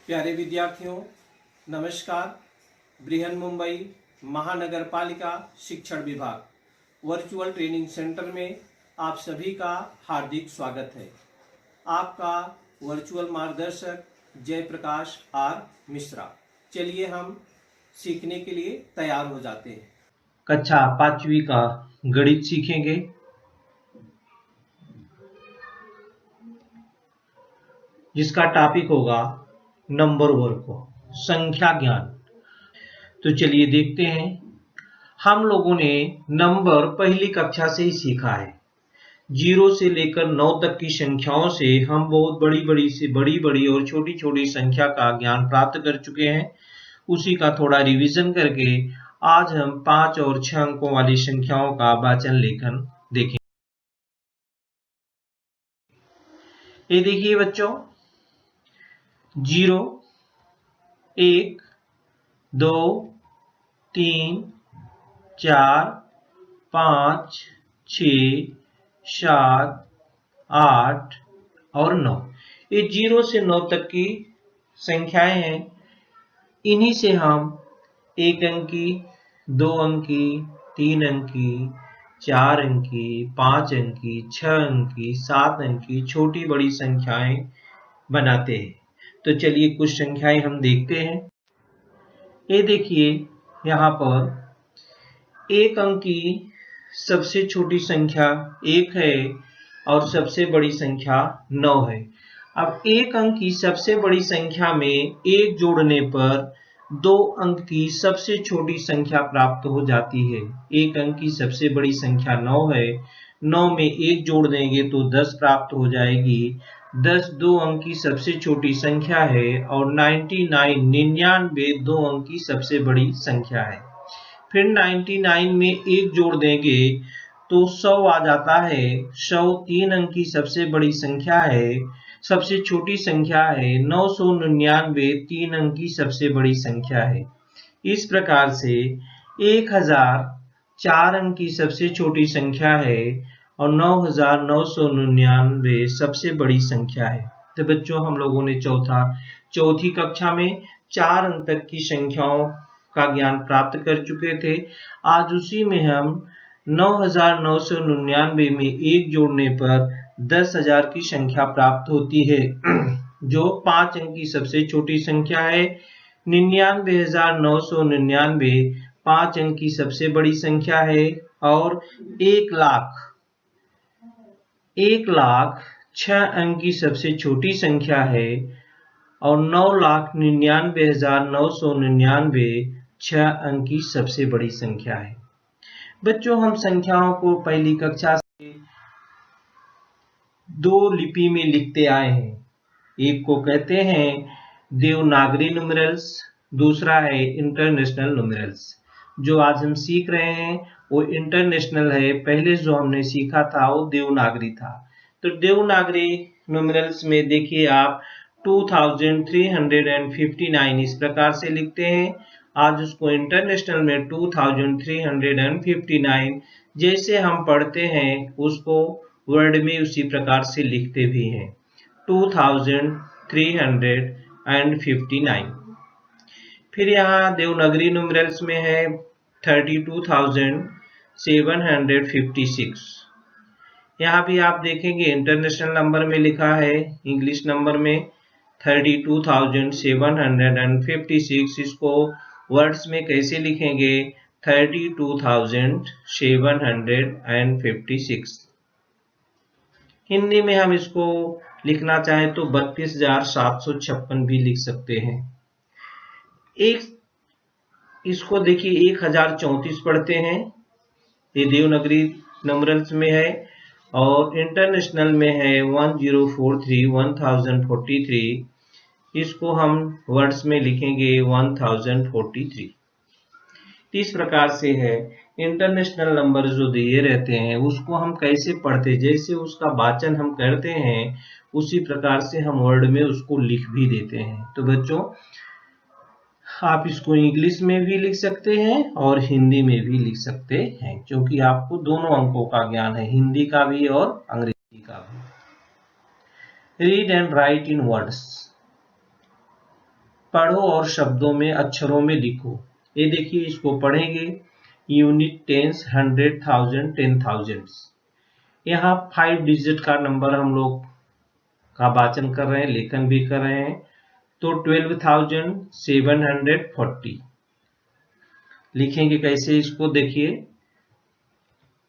प्यारे विद्यार्थियों, नमस्कार। बृहन मुंबई महानगर पालिका शिक्षण विभाग वर्चुअल ट्रेनिंग सेंटर में आप सभी का हार्दिक स्वागत है। आपका वर्चुअल मार्गदर्शक जयप्रकाश आर मिश्रा। चलिए हम सीखने के लिए तैयार हो जाते हैं। कक्षा 5वीं का गणित सीखेंगे। जिसका टॉपिक होगा नंबर वर्ग, संख्या ज्ञान। तो चलिए देखते हैं। हम लोगों ने नंबर पहली कक्षा से ही सीखा है। 0 से लेकर 9 तक की संख्याओं से हम बहुत बड़ी से बड़ी और छोटी छोटी संख्या का ज्ञान प्राप्त कर चुके हैं। उसी का थोड़ा रिवीजन करके आज हम 5 और 6 अंकों वाली संख्याओं का वाचन लेखन देखेंगे। ये देखिए बच्चों, 0, 1, 2, 3, 4, 5, 6, 7, 8 और 9। ये 0 से 9 तक की संख्याएं हैं। इन्हीं से हम 1 अंकी, 2 अंकी, 3 अंकी, 4 अंकी, 5 अंकी, 6 अंकी, 7 अंकी छोटी बड़ी संख्याएं बनाते हैं। तो चलिए कुछ संख्याएं हम देखते हैं। ये देखिए, यहाँ पर 1 अंकी सबसे छोटी संख्या 1 है और सबसे बड़ी संख्या 9 है। अब 1 अंक की सबसे बड़ी संख्या में 1 जोड़ने पर 2 अंक की सबसे छोटी संख्या प्राप्त हो जाती है। 1 अंक की सबसे बड़ी संख्या 9 है, 9 में 1 जोड़ देंगे तो 10 प्राप्त हो जाएगी। 10 2 अंक की सबसे छोटी संख्या है और 99 2 अंक की सबसे बड़ी संख्या है। फिर 99 में 1 जोड़ देंगे तो 100 आ जाता है। 100 3 अंक की सबसे बड़ी संख्या है, सबसे छोटी संख्या है। 999 3 अंक की सबसे बड़ी संख्या है। इस प्रकार से 1000 4 अंक की सबसे छोटी संख्या है और 9999 सबसे बड़ी संख्या है। तो बच्चों, हम लोगों ने चौथी कक्षा में 4 अंक तक की संख्याओं का ज्ञान प्राप्त कर चुके थे। आज उसी में हम 9999 में 1 जोड़ने पर 10,000 की संख्या प्राप्त होती है, जो 5 अंक की सबसे छोटी संख्या है। 99,999 5 अंक की सबसे बड़ी संख्या है और 1 लाख 6 अंक की सबसे छोटी संख्या है और 9,99,999 6 अंक की सबसे बड़ी संख्या है। बच्चों, हम संख्याओं को पहली कक्षा से 2 लिपि में लिखते आए हैं। एक को कहते हैं देवनागरी न्यूमेरल्स, दूसरा है इंटरनेशनल न्यूमेरल्स। जो आज हम सीख रहे हैं वो इंटरनेशनल है। पहले जो हमने सीखा था वो देवनागरी था। तो देवनागरी न्यूमेरल्स में देखिए आप 2359 इस प्रकार से लिखते हैं। आज उसको इंटरनेशनल में 2359 जैसे हम पढ़ते हैं उसको वर्ड में उसी प्रकार से लिखते भी हैं, 2359। फिर यहाँ देवनागरी न्यूमेरल्स में है 32,756। यहाँ भी आप देखेंगे इंटरनेशनल नंबर में लिखा है, इंग्लिश नंबर में 32,756। इसको वर्ड्स में कैसे लिखेंगे? 32,756। हिंदी में हम इसको लिखना चाहें तो 32,756 भी लिख सकते हैं। इसको देखिए 1034 पढ़ते हैं, ये देवनागरी न्यूमेरल्स में है और इंटरनेशनल में है 1043। इसको हम वर्ड्स में लिखेंगे 1043। इस प्रकार से है। इंटरनेशनल नंबर जो दिए रहते हैं उसको हम कैसे पढ़ते, जैसे उसका वाचन हम करते हैं उसी प्रकार से हम वर्ड में उसको लिख भी देते हैं। तो बच्चों, आप इसको इंग्लिश में भी लिख सकते हैं और हिंदी में भी लिख सकते हैं, क्योंकि आपको दोनों अंकों का ज्ञान है, हिंदी का भी और अंग्रेजी का भी। Read and right in words. पढ़ो और शब्दों में अक्षरों में लिखो। ये देखिए, इसको पढ़ेंगे। Unit tens, 100, 1000, 10,000। यहाँ 5 डिजिट का नंबर हम लोग का वाचन कर रहे हैं, लेखन भी कर रहे हैं। तो 12,740 लिखेंगे कैसे इसको, देखिए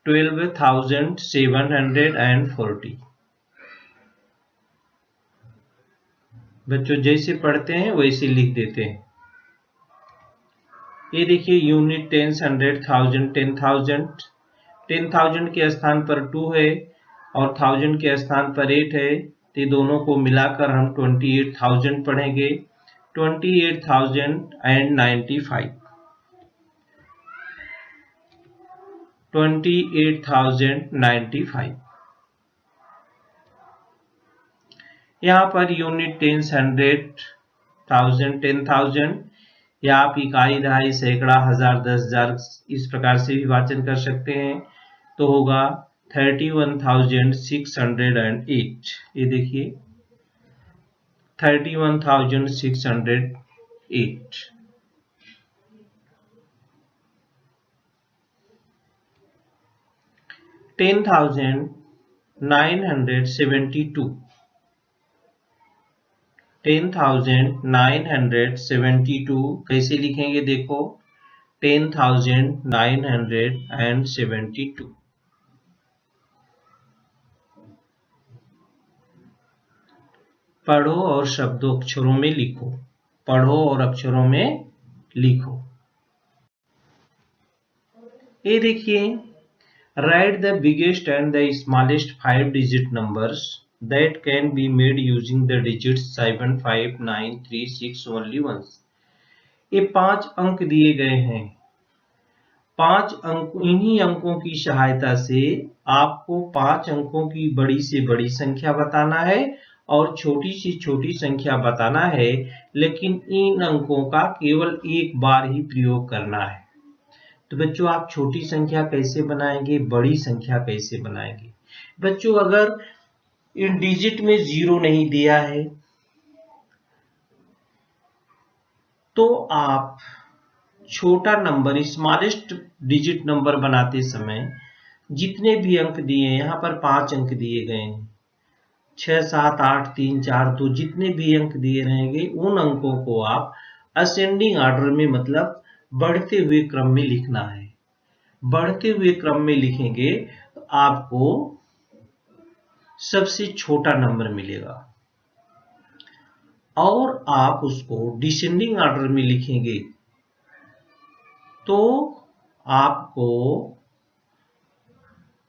12,740। बच्चों जैसे पढ़ते हैं वैसे लिख देते हैं। ये देखिए, यूनिट टेंस, 100, 1000, 10,000। 10,000 के स्थान पर 2 है और 1000 के स्थान पर 8 है, तो दोनों को मिलाकर हम 28,000 पढ़ेंगे। 28,095, 28,095। यहाँ पर यूनिट टेंस, 100, 1000, 10,000, या आप इकाई, दहाई, सैकड़ा, हजार, 10,000 इस प्रकार से भी वाचन कर सकते हैं। तो होगा 31,608। ये देखिए 31,608। 10,972, 10,972 कैसे लिखेंगे, देखो 10,972। पढ़ो और शब्दों अक्षरों में लिखो। पढ़ो और अक्षरों में लिखो। ये देखिए, right the biggest and the smallest 5 digit numbers that can be made using the digits 7, 5, 9, 3, 6 only once। ये 5 अंक दिए गए हैं। 5 अंक, इन्हीं अंकों की सहायता से आपको 5 अंकों की बड़ी से बड़ी संख्या बताना है और छोटी से छोटी संख्या बताना है, लेकिन इन अंकों का केवल एक बार ही प्रयोग करना है। तो बच्चों, आप छोटी संख्या कैसे बनाएंगे, बड़ी संख्या कैसे बनाएंगे? बच्चों, अगर इन डिजिट में 0 नहीं दिया है तो आप छोटा नंबर, स्मॉलेस्ट डिजिट नंबर बनाते समय जितने भी अंक दिए हैं, यहाँ पर 5 अंक दिए गए हैं, 6, 7, 8, 3, 4, 2, जितने भी अंक दिए रहेंगे उन अंकों को आप असेंडिंग ऑर्डर में, मतलब बढ़ते हुए क्रम में लिखना है। बढ़ते हुए क्रम में लिखेंगे तो आपको सबसे छोटा नंबर मिलेगा, और आप उसको डिसेंडिंग ऑर्डर में लिखेंगे तो आपको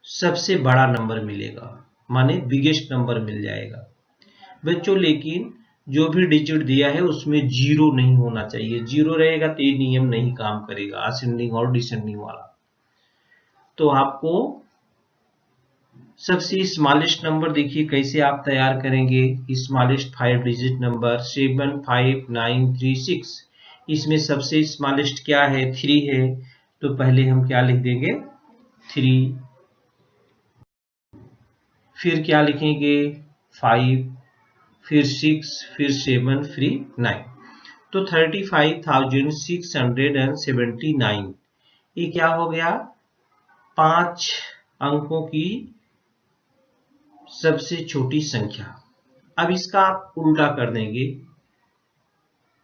सबसे बड़ा नंबर मिलेगा, माने बिगेस्ट नंबर मिल जाएगा। बच्चों, लेकिन जो भी डिजिट दिया है उसमें 0 नहीं होना चाहिए। 0 रहेगा तो ये नियम नहीं काम करेगा, असेंडिंग और डिसेंडिंग वाला। तो आपको सबसे स्मॉलेस्ट नंबर देखिए कैसे आप तैयार करेंगे। Smallest 5 digit number 7, 5, 9, 3, 6। इसमें सबसे स्मॉलेस्ट क्या है, 3 है, तो पहले हम क्या लिख देंगे, 3। फिर क्या लिखेंगे, 5, फिर 6, फिर 7, फिर 9। तो 35,679 ये क्या हो गया, 5 अंकों की सबसे छोटी संख्या। अब इसका आप उल्टा कर देंगे,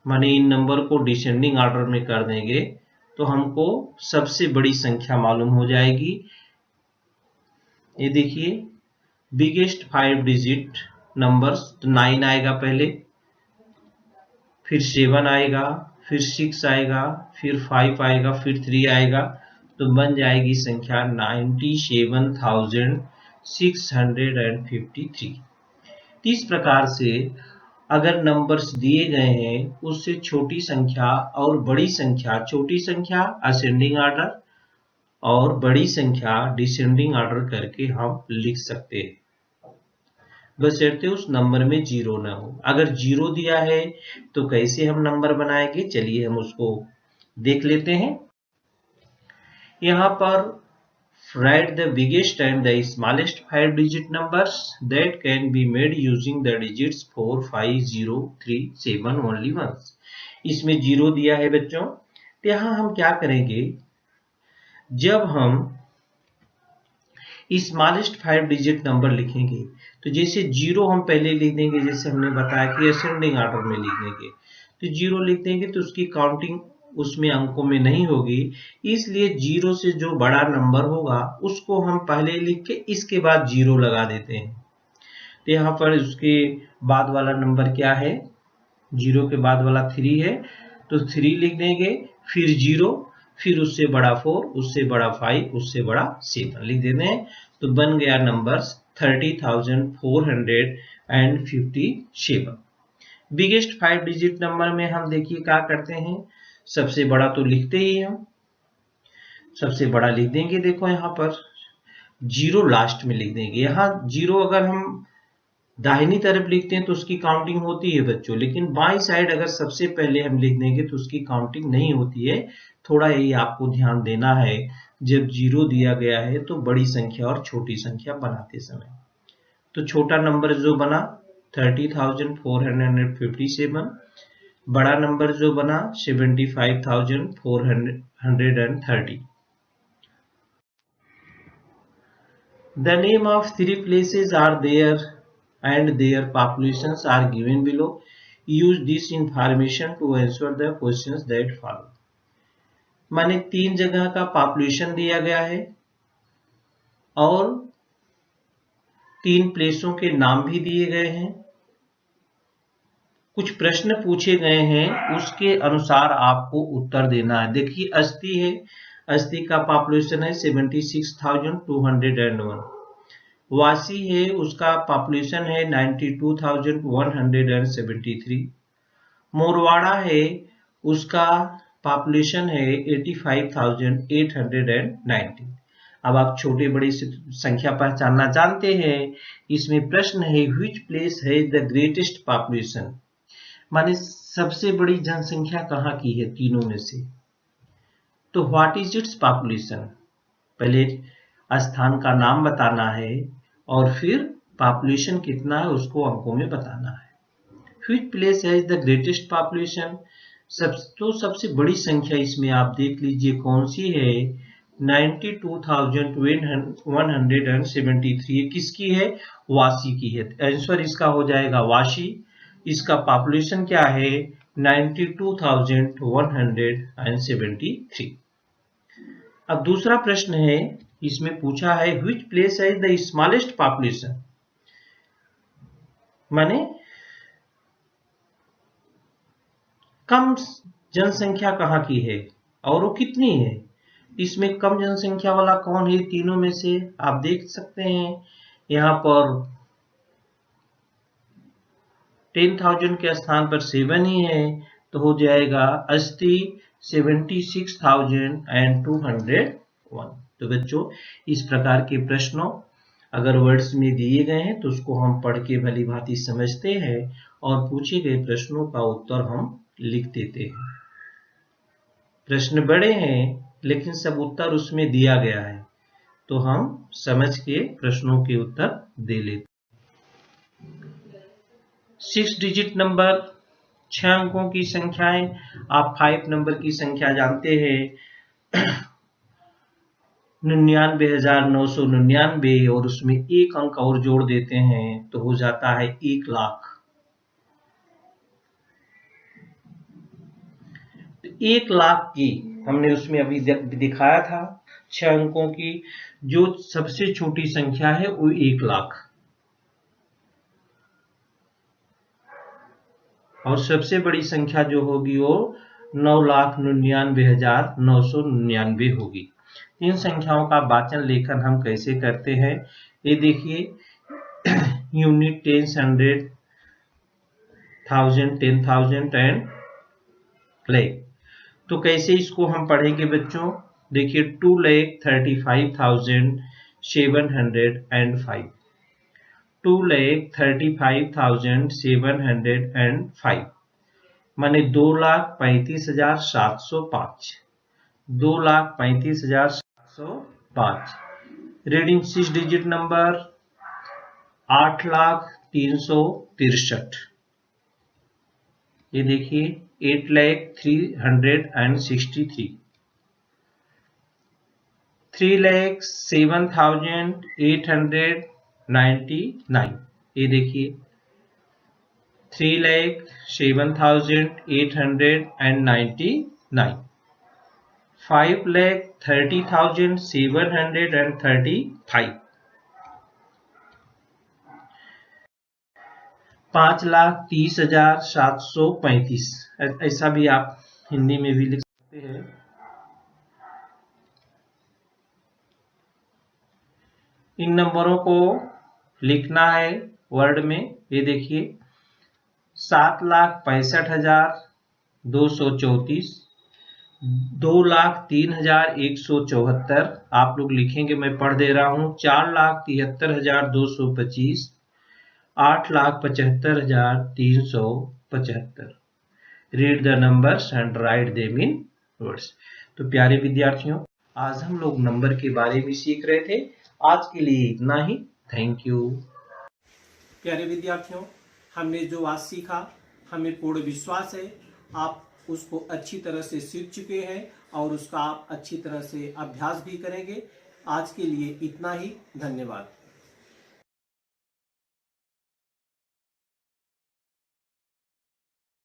माने इन नंबर को डिसेंडिंग ऑर्डर में कर देंगे तो हमको सबसे बड़ी संख्या मालूम हो जाएगी। ये देखिए, बिगेस्ट 5 डिजिट नंबर्स, तो 9 आएगा पहले, फिर 7 आएगा, फिर 6 आएगा, फिर 5 आएगा, फिर 3 आएगा, तो बन जाएगी संख्या 97,653। इस प्रकार से अगर नंबर्स दिए गए हैं उससे छोटी संख्या और बड़ी संख्या, छोटी संख्या असेंडिंग ऑर्डर और बड़ी संख्या डिसेंडिंग ऑर्डर करके हम लिख सकते हैं, बशर्ते उस नंबर में 0 ना हो। अगर 0 दिया है तो कैसे हम नंबर बनाएंगे, चलिए हम उसको देख लेते हैं। यहाँ पर write the biggest and the smallest 5-digit numbers that can be made using the digits 4, 5, 0, 3, 7 only once. इसमें 0 दिया है बच्चों, तो यहाँ हम क्या करेंगे, जब हम स्मॉलेस्ट 5-digit नंबर लिखेंगे तो जैसे 0 हम पहले लिख देंगे, जैसे हमने बताया कि असेंडिंग ऑर्डर में लिख देंगे, तो 0 लिख देंगे तो उसकी काउंटिंग उसमें अंकों में नहीं होगी, इसलिए 0 से जो बड़ा नंबर होगा उसको हम पहले लिख के इसके बाद 0 लगा देते हैं। तो यहाँ पर उसके बाद वाला नंबर क्या है, 0 के बाद वाला 3 है, तो 3 लिख देंगे, फिर 0, फिर उससे बड़ा 4, उससे बड़ा 5, उससे बड़ा 7 लिख देते हैं, तो बन गया नंबर 30,457। बिगेस्ट 5-digit नंबर में हम देखिए क्या करते हैं, सबसे बड़ा तो लिखते ही हम सबसे बड़ा लिख देंगे, देखो यहाँ पर 0 लास्ट में लिख देंगे। यहाँ 0 अगर हम दाहिनी तरफ लिखते हैं तो उसकी काउंटिंग होती है बच्चों, लेकिन बाईं साइड अगर सबसे पहले हम लिख देंगे तो उसकी काउंटिंग नहीं होती है। थोड़ा यही आपको ध्यान देना है, जब 0 दिया गया है तो बड़ी संख्या और छोटी संख्या बनाते समय, तो छोटा नंबर जो बना 30,457, बड़ा नंबर जो बना 75,430। The name of 3 places are there and their populations are given below. Use this information to answer the questions that follow. माने 3 जगह का पॉपुलेशन दिया गया है और 3 प्लेसों के नाम भी दिए गए हैं, कुछ प्रश्न पूछे गए हैं, उसके अनुसार आपको उत्तर देना है। देखिए अस्ति है, अस्ति का पॉपुलेशन है 76,201। वासी है, उसका पॉपुलेशन है 92,173। मोरवाड़ा है, उसका पॉपुलेशन है 85,890। अब आप छोटे बड़े संख्या पहचानना जानते हैं, इसमें प्रश्न है व्हिच प्लेस है द ग्रेटेस्ट पॉपुलेशन, माने सबसे बड़ी जनसंख्या कहाँ की है तीनों में से, तो व्हाट इज इट्स पॉपुलेशन, पहले स्थान का नाम बताना है और फिर पॉपुलेशन कितना है उसको अंकों में बताना है। व्हिच प्लेस है द ग्रेटेस्ट पॉपुलेशन, सबसे बड़ी संख्या इसमें आप देख लीजिए कौन सी है, 92,173। किसकी है, वासी की है, आंसर इसका हो जाएगा वासी। इसका पॉपुलेशन क्या है 92,173। अब दूसरा प्रश्न है, इसमें पूछा है व्हिच प्लेस है द स्मॉलेस्ट पॉपुलेशन, माने कम जनसंख्या कहाँ की है और वो कितनी है, इसमें कम जनसंख्या वाला कौन है तीनों में से, आप देख सकते हैं यहाँ पर 10,000 के स्थान पर 7 ही है, तो हो जाएगा अस्ति 76,201। तो बच्चों इस प्रकार के प्रश्नों अगर वर्ड्स में दिए गए हैं तो उसको हम पढ़ के भली भांति समझते हैं और पूछे गए प्रश्नों का उत्तर हम लिख देते हैं। प्रश्न बड़े हैं लेकिन सब उत्तर उसमें दिया गया है, तो हम समझ के प्रश्नों के उत्तर दे लेते। 6 डिजिट नंबर 6 अंकों की संख्याएं, आप 5 नंबर की संख्या जानते हैं 99,999 और उसमें एक अंक और जोड़ देते हैं तो हो जाता है 1 लाख। 1 लाख की हमने उसमें अभी दिखाया था 6 अंकों की, जो सबसे छोटी संख्या है वो 1 लाख और सबसे बड़ी संख्या जो होगी वो 9,99,999 होगी। इन संख्याओं का वाचन लेखन हम कैसे करते हैं, ये देखिए unit, tens, hundred, thousand, 10,000 and lakh. तो कैसे इसको हम पढ़ेंगे बच्चों, देखिए 2,35,705, 2,35,705 माने 2,35,705, 2,35,705। Reading 6 digit number 8,03,63। ये देखिए 8,03,63। 3,07,899। ये देखिए 3,07,899। 5,30,735। 5,30,735। ऐसा भी आप हिंदी में भी लिख सकते हैं। इन नंबरों को लिखना है वर्ड में। ये देखिए 7,65,234, 2,03,174। आप लोग लिखेंगे, मैं पढ़ दे रहा हूँ। 4,73,225, 8,75,375। Read the numbers and write them in words. तो प्यारे विद्यार्थियों, आज हम लोग नंबर के बारे में सीख रहे थे। आज के लिए इतना ही। Thank you. प्यारे विद्यार्थियों, हमने जो आज सीखा, हमें पूर्ण विश्वास है आप उसको अच्छी तरह से सीख चुके हैं और उसका आप अच्छी तरह से अभ्यास भी करेंगे। आज के लिए इतना ही। धन्यवाद।